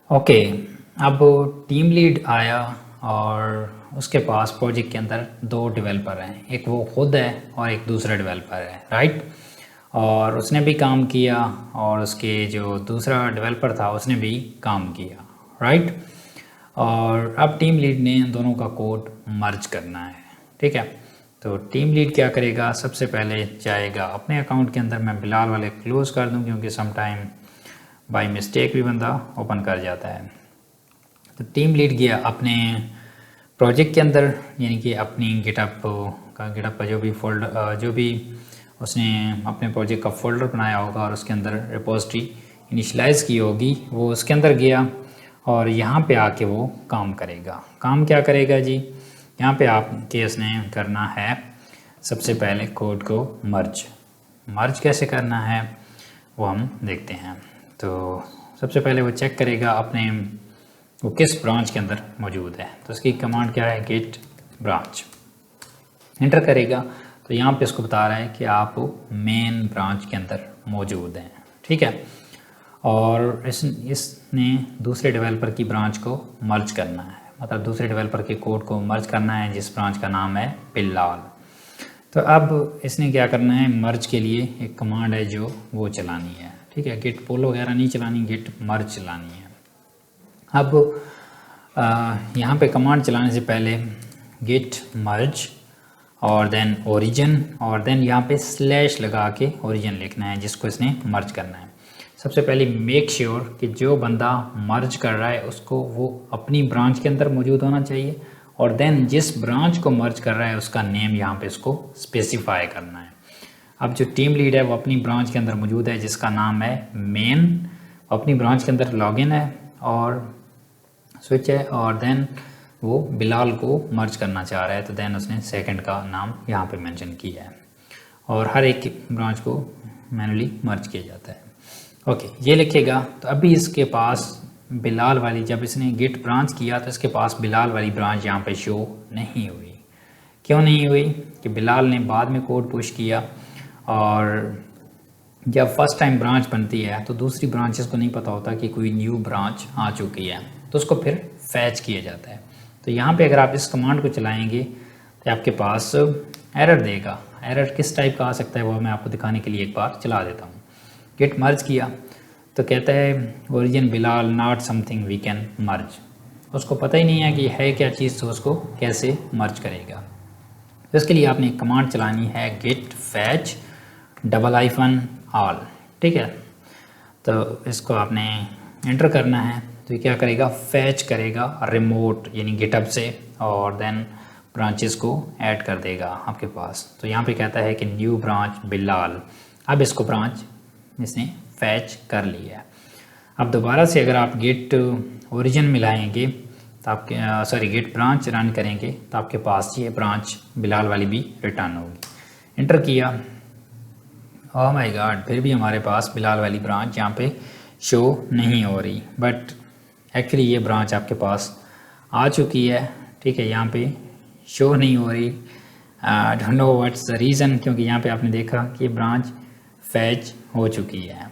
Okay. अब team lead आया और उसके पास प्रोजेक्ट के अंदर दो डेवलपर हैं, एक वो खुद है और एक दूसरा डेवलपर है, राइट। और उसने भी काम किया और उसके जो दूसरा डेवलपर था उसने भी काम किया, राइट। और अब टीम लीड ने दोनों का कोड मर्ज करना है, ठीक है। तो टीम लीड क्या करेगा, सबसे पहले जाएगा अपने अकाउंट के अंदर, मैं बिलाल वाले क्लोज़ कर दूं क्योंकि सम टाइम बाई मिस्टेक भी बंदा ओपन कर जाता है। तो टीम लीड गया अपने प्रोजेक्ट के अंदर, यानी कि अपनी गिटअप का जो भी फोल्डर, जो भी उसने अपने प्रोजेक्ट का फोल्डर बनाया होगा और उसके अंदर रिपोजिटरी इनिशलाइज की होगी, वो उसके अंदर गया और यहाँ पे आके वो काम करेगा। काम क्या करेगा जी, यहाँ पे आपके उसने करना है सबसे पहले कोड को मर्ज कैसे करना है वो हम देखते हैं। तो सबसे पहले वो चेक करेगा अपने वो किस ब्रांच के अंदर मौजूद है। तो उसकी कमांड क्या है, गेट ब्रांच, एंटर करेगा। तो यहाँ पे इसको बता रहा है कि आप मेन ब्रांच के अंदर मौजूद हैं, ठीक है। और इसने दूसरे डेवलपर की ब्रांच को मर्ज करना है, मतलब दूसरे डेवलपर के कोड को मर्ज करना है जिस ब्रांच का नाम है बिलाल। तो अब इसने क्या करना है, मर्ज के लिए एक कमांड है जो वो चलानी है, ठीक है। गेट पुल वगैरह नहीं चलानी, गेट मर्ज चलानी है। अब यहाँ पे कमांड चलाने से पहले गेट मर्ज और देन ओरिजिन और देन यहाँ पे स्लैश लगा के ओरिजिन लिखना है जिसको इसने मर्ज करना है। सबसे पहले मेक श्योर कि जो बंदा मर्ज कर रहा है उसको वो अपनी ब्रांच के अंदर मौजूद होना चाहिए, और देन जिस ब्रांच को मर्ज कर रहा है उसका नेम यहाँ पे इसको स्पेसिफाई करना है। अब जो टीम लीड है वो अपनी ब्रांच के अंदर मौजूद है जिसका नाम है मेन, अपनी ब्रांच के अंदर लॉगिन है और स्विच है, और देन वो बिलाल को मर्ज करना चाह रहा है, तो देन उसने सेकंड का नाम यहाँ पे मेंशन किया है और हर एक ब्रांच को मैनुअली मर्ज किया जाता है। ओके, ये लिखेगा। तो अभी इसके पास बिलाल वाली, जब इसने गेट ब्रांच किया तो इसके पास बिलाल वाली ब्रांच यहाँ पे शो नहीं हुई। क्यों नहीं हुई कि बिलाल ने बाद में कोड पुश किया, और जब फर्स्ट टाइम ब्रांच बनती है तो दूसरी ब्रांचेस को नहीं पता होता कि कोई न्यू ब्रांच आ चुकी है, तो उसको फिर फैच किया जाता है। तो यहाँ पे अगर आप इस कमांड को चलाएंगे तो आपके पास एरर देगा। एरर किस टाइप का आ सकता है वो मैं आपको दिखाने के लिए एक बार चला देता हूँ। गेट मर्ज किया तो कहता है ओरिजिन बिलाल not something we can merge. उसको पता ही नहीं है कि है क्या चीज़, तो उसको कैसे मर्ज करेगा। तो इसके लिए आपने एक कमांड चलानी है गेट फैच $-all, ठीक है। तो इसको आपने एंटर करना है। तो ये क्या करेगा, फैच करेगा रिमोट यानी गिटहब से, और देन ब्रांचेस को ऐड कर देगा आपके पास। तो यहाँ पे कहता है कि न्यू ब्रांच बिलाल। अब इसको ब्रांच इसने फैच कर लिया है। अब दोबारा से अगर आप गेट ओरिजिन मिलाएंगे तो आपके गेट ब्रांच रन करेंगे तो आपके पास ये ब्रांच बिलाल वाली भी रिटर्न होगी। एंटर किया, ओह माय गॉड, फिर भी हमारे पास बिलाल वाली ब्रांच यहाँ पे शो नहीं हो रही, बट एक्चुअली ये ब्रांच आपके पास आ चुकी है, ठीक है। यहाँ पे शो नहीं हो रही, don't know what's the reason, क्योंकि यहाँ पे आपने देखा कि ये ब्रांच फैच हो चुकी है,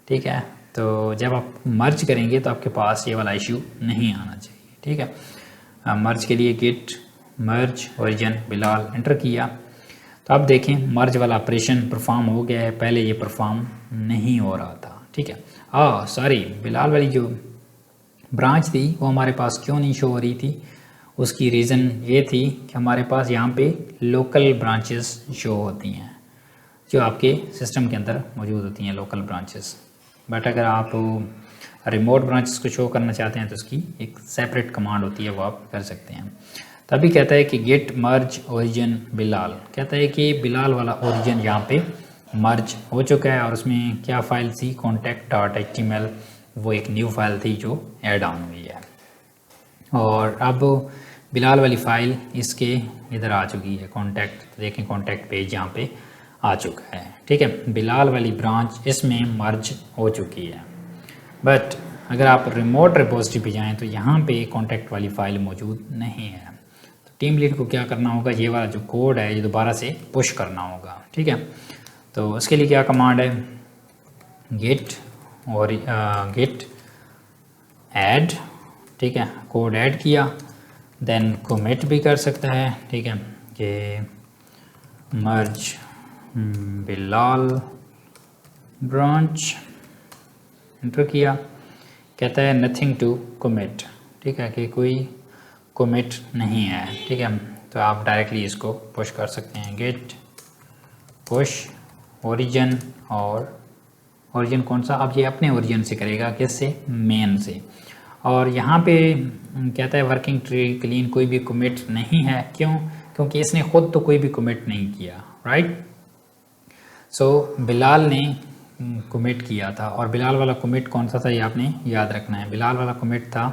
ठीक है। तो जब आप मर्ज करेंगे तो आपके पास ये वाला इशू नहीं आना चाहिए, ठीक है। मर्ज के लिए गेट मर्ज ओरिजिन बिलाल एंटर किया तो अब देखें मर्ज वाला ऑपरेशन परफॉर्म हो गया है, पहले ये परफॉर्म नहीं हो रहा था, ठीक है। सॉरी, बिलाल वाली जो ब्रांच थी वो हमारे पास क्यों नहीं शो हो रही थी, उसकी रीज़न ये थी कि हमारे पास यहाँ पे लोकल ब्रांचेस शो होती हैं जो आपके सिस्टम के अंदर मौजूद होती हैं, लोकल ब्रांचेस। बट अगर आप रिमोट ब्रांचेस को शो करना चाहते हैं तो उसकी एक सेपरेट कमांड होती है, वो आप कर सकते हैं। तभी कहता है कि गेट मर्ज ओरिजिन बिलाल, कहता है कि बिलाल वाला ओरिजिन यहाँ पे मर्ज हो चुका है, और उसमें क्या फाइल थी, contact.html, वो एक न्यू फाइल थी जो ऐड ऑन हुई है। और अब बिलाल वाली फ़ाइल इसके इधर आ चुकी है, कॉन्टैक्ट, देखें कॉन्टैक्ट पेज यहाँ पे आ चुका है, ठीक है। बिलाल वाली ब्रांच इसमें मर्ज हो चुकी है। बट अगर आप रिमोट रिपोजिटरी पे जाएं तो यहाँ पे कॉन्टैक्ट वाली फ़ाइल मौजूद नहीं है। तो टीम लीड को क्या करना होगा, ये वाला जो कोड है ये दोबारा से पुश करना होगा, ठीक है। तो उसके लिए क्या कमांड है, गेट और गेट ऐड, ठीक है, कोड ऐड किया, देन कमिट भी कर सकता है, ठीक है, कि मर्ज बिलाल ब्रांच, इंटर किया, कहता है नथिंग टू कमिट, ठीक है, कि कोई कमिट नहीं है, ठीक है। तो आप डायरेक्टली इसको पुश कर सकते हैं, गेट पुश ओरिजिन, और ओरिजिन कौन सा, अब ये अपने ओरिजिन से करेगा, किससे, मेन से। और यहाँ पे कहता है वर्किंग ट्री क्लीन, कोई भी कमिट नहीं है, क्यों, क्योंकि इसने खुद तो कोई भी कमिट नहीं किया, राइट। सो बिलाल ने कमिट किया था, और बिलाल वाला कमिट कौन सा था ये आपने याद रखना है। बिलाल वाला कमिट था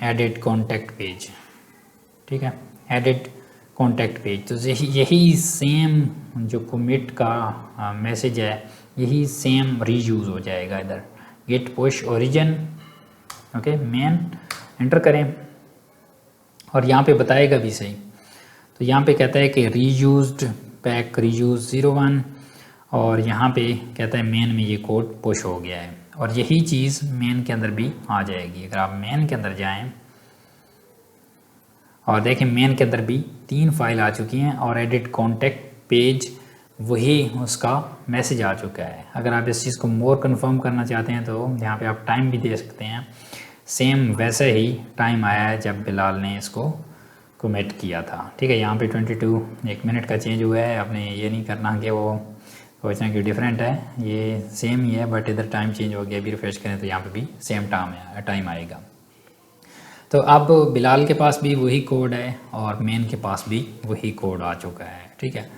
एडिट कॉन्टैक्ट पेज, ठीक है, एडिट कॉन्टैक्ट पेज। तो यही सेम जो कमिट का मैसेज है, यही सेम रीयूज़ हो जाएगा इधर। Git push origin, okay, main, enter करें, और यहाँ पे बताएगा भी सही। तो यहाँ पे कहता है कि रीयूज्ड पैक रीयूज 01, और यहाँ पे कहता है मेन में ये कोड पुश हो गया है, और यही चीज़ मेन के अंदर भी आ जाएगी। अगर आप मेन के अंदर जाएं और देखें, मेन के अंदर भी 3 फाइल आ चुकी हैं, और एडिट कॉन्टैक्ट पेज वही उसका मैसेज आ चुका है। अगर आप इस चीज़ को मोर कंफर्म करना चाहते हैं तो यहाँ पे आप टाइम भी दे सकते हैं, सेम वैसे ही टाइम आया है जब बिलाल ने इसको कमिट किया था, ठीक है। यहाँ पे 22 1 मिनट का चेंज हुआ है, आपने ये नहीं करना कि वो सोचना कि डिफरेंट है, ये सेम ही है, बट इधर टाइम चेंज हो गया। अभी रिफ्रेश करें तो यहाँ पे भी सेम टाइम आएगा। तो अब बिलाल के पास भी वही कोड है, और मेन के पास भी वही कोड आ चुका है, ठीक है।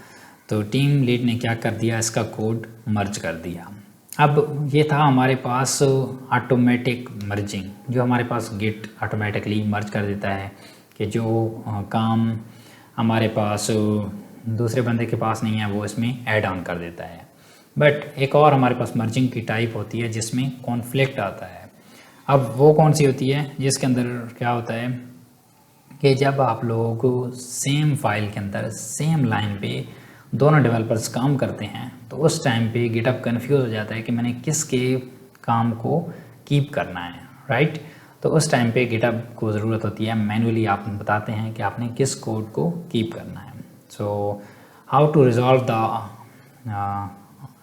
तो टीम लीड ने क्या कर दिया, इसका कोड मर्ज कर दिया। अब ये था हमारे पास ऑटोमेटिक मर्जिंग, जो हमारे पास गिट ऑटोमेटिकली मर्ज कर देता है, कि जो काम हमारे पास दूसरे बंदे के पास नहीं है वो इसमें ऐड ऑन कर देता है। बट एक और हमारे पास मर्जिंग की टाइप होती है जिसमें कॉन्फ्लिक्ट आता है। अब वो कौन सी होती है, जिसके अंदर क्या होता है कि जब आप लोग सेम फाइल के अंदर सेम लाइन पे दोनों डेवलपर्स काम करते हैं, तो उस टाइम पे गिटहब कंफ्यूज हो जाता है कि मैंने किसके काम को कीप करना है, राइट। तो उस टाइम पे गिटहब को ज़रूरत होती है, मैनुअली आप बताते हैं कि आपने किस कोड को कीप करना है। So how to resolve the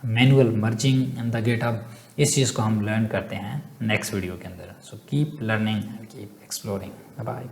manual merging in the GitHub, इस चीज़ को हम लर्न करते हैं नेक्स्ट वीडियो के अंदर। So keep learning and keep exploring. Bye bye.